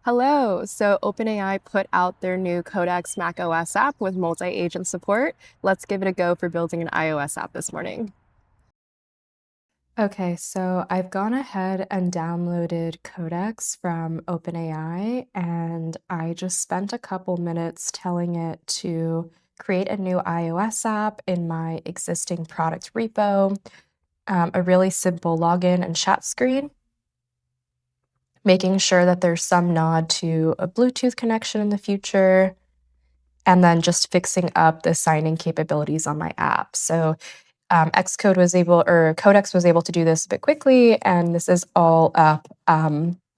Hello. So OpenAI put out their new Codex macOS app with multi-agent support. Let's give it a go for building an iOS app this morning. Okay, so I've gone ahead and downloaded Codex from OpenAI, and I just spent a couple minutes telling it to create a new iOS app in my existing product repo, a really simple login and chat screen, making sure that there's some nod to a Bluetooth connection in the future, and then just fixing up the signing capabilities on my app. So Xcode was able, or Codex was able to do this a bit quickly, and this is all up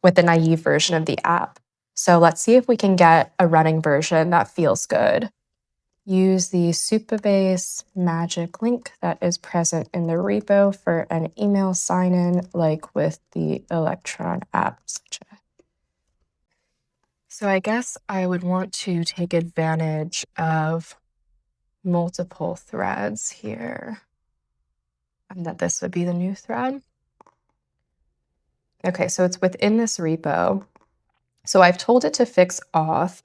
with the naive version of the app. So let's see if we can get a running version that feels good. Use the Supabase magic link that is present in the repo for an email sign-in, like with the Electron app. So I guess I would want to take advantage of multiple threads here, and that this would be the new thread. Okay, so it's within this repo. So I've told it to fix auth.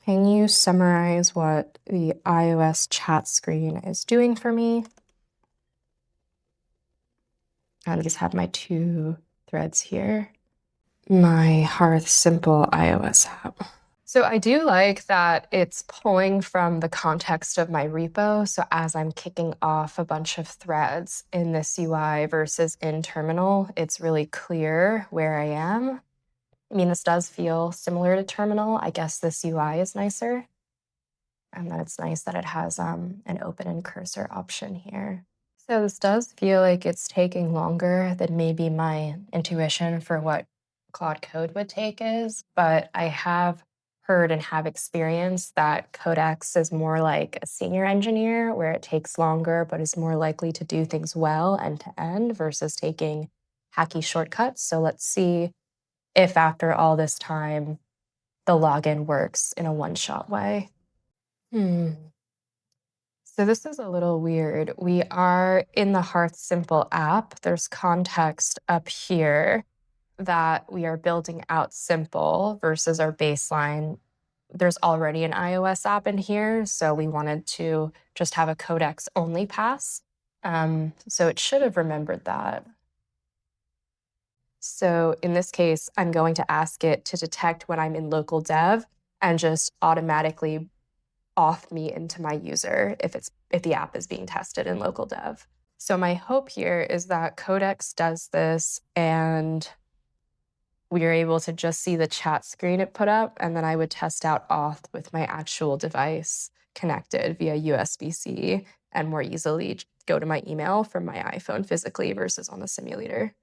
Can you summarize what the iOS chat screen is doing for me? I just have my two threads here. My Hearth Simple iOS app. So I do like that it's pulling from the context of my repo. So as I'm kicking off a bunch of threads in this UI versus in terminal, it's really clear where I am. I mean, this does feel similar to terminal. I guess this UI is nicer. And then it's nice that it has an open and cursor option here. So this does feel like it's taking longer than maybe my intuition for what Claude Code would take is, but I have heard and have experienced that Codex is more like a senior engineer where it takes longer but is more likely to do things well end to end versus taking hacky shortcuts. So let's see if after all this time the login works in a one-shot way. So this is a little weird. We are in the Hearth Simple app. There's context up here that we are building out simple versus our baseline. There's already an iOS app in here, so we wanted to just have a Codex only pass. So it should have remembered that. So in this case, I'm going to ask it to detect when I'm in local dev and just automatically auth me into my user if the app is being tested in local dev. So my hope here is that Codex does this and we are able to just see the chat screen it put up, and then I would test out auth with my actual device connected via USB-C and more easily go to my email from my iPhone physically versus on the simulator.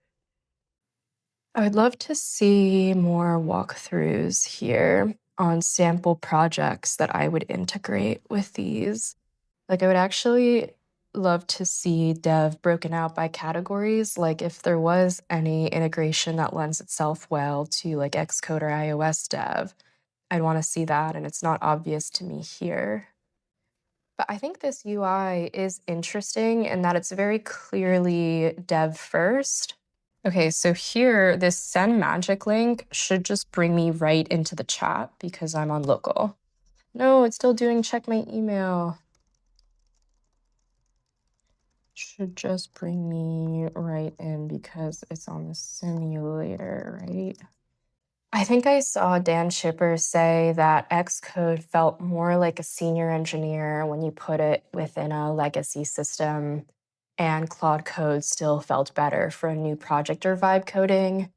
I would love to see more walkthroughs here on sample projects that I would integrate with these. Like, I would actually love to see dev broken out by categories. Like, if there was any integration that lends itself well to like Xcode or iOS dev, I'd want to see that, and it's not obvious to me here. But I think this UI is interesting in that it's very clearly dev first. Okay, so here, this send magic link should just bring me right into the chat because I'm on local. No, it's still doing check my email. Should just bring me right in because it's on the simulator, right? I think I saw Dan Shipper say that Xcode felt more like a senior engineer when you put it within a legacy system, and Claude Code still felt better for a new project or vibe coding.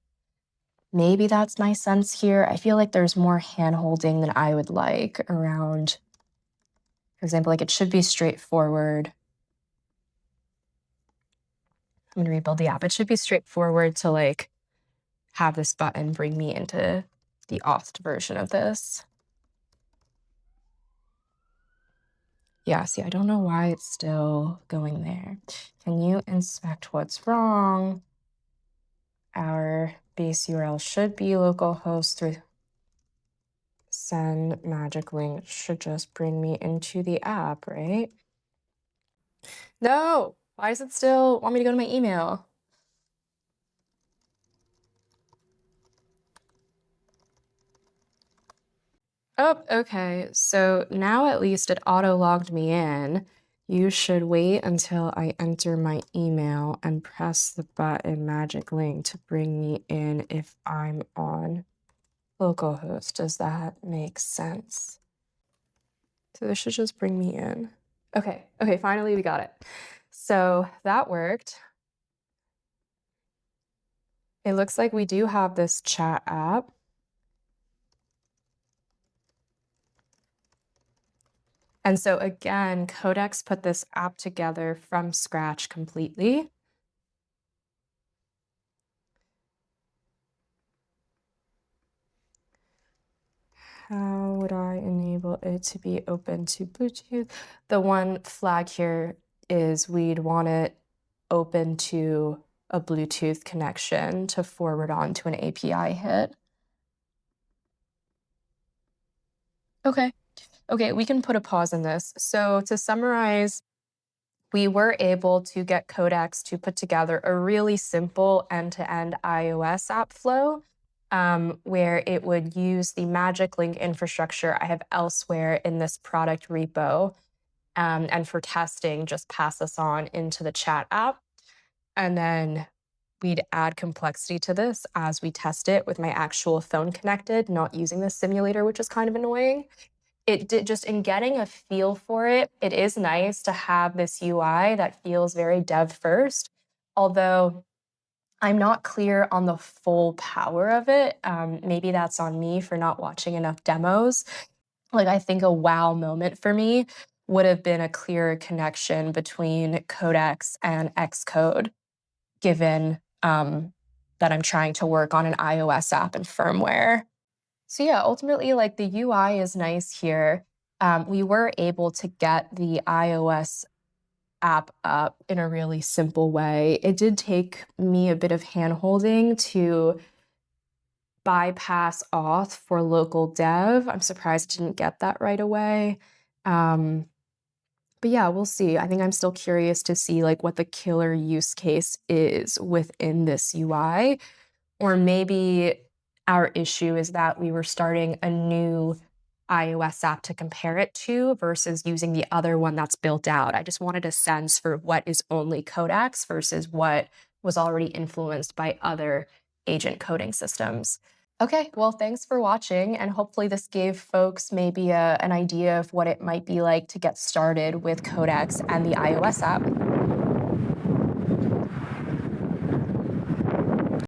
Maybe that's my sense here. I feel like there's more hand-holding than I would like around, for example, like it should be straightforward. I'm gonna rebuild the app. It should be straightforward to like have this button bring me into the auth version of this. Yeah, see, I don't know why it's still going there. Can you inspect what's wrong? Our base URL should be localhost 3. Send magic link should just bring me into the app, right? No, why does it still want me to go to my email? Oh, okay. So now at least it auto logged me in. You should wait until I enter my email and press the button magic link to bring me in if I'm on localhost. Does that make sense? So this should just bring me in. Okay, okay, finally we got it. So that worked. It looks like we do have this chat app. And so again, Codex put this app together from scratch completely. How would I enable it to be open to Bluetooth? The one flag here is we'd want it open to a Bluetooth connection to forward on to an API hit. Okay. Okay, we can put a pause in this. So to summarize, we were able to get Codex to put together a really simple end-to-end iOS app flow where it would use the Magic Link infrastructure I have elsewhere in this product repo. And for testing, just pass this on into the chat app. And then we'd add complexity to this as we test it with my actual phone connected, not using the simulator, which is kind of annoying. It did just in getting a feel for it, it is nice to have this UI that feels very dev first, although I'm not clear on the full power of it. Maybe that's on me for not watching enough demos. Like, I think a wow moment for me would have been a clearer connection between Codex and Xcode, given that I'm trying to work on an iOS app and firmware. So yeah, ultimately, like the UI is nice here. We were able to get the iOS app up in a really simple way. It did take me a bit of handholding to bypass auth for local dev. I'm surprised I didn't get that right away. Um, but yeah, we'll see. I think I'm still curious to see like what the killer use case is within this UI. Or maybe our issue is that we were starting a new iOS app to compare it to versus using the other one that's built out. I just wanted a sense for what is only Codex versus what was already influenced by other agent coding systems. Okay, well, thanks for watching, and hopefully this gave folks maybe an idea of what it might be like to get started with Codex and the iOS app.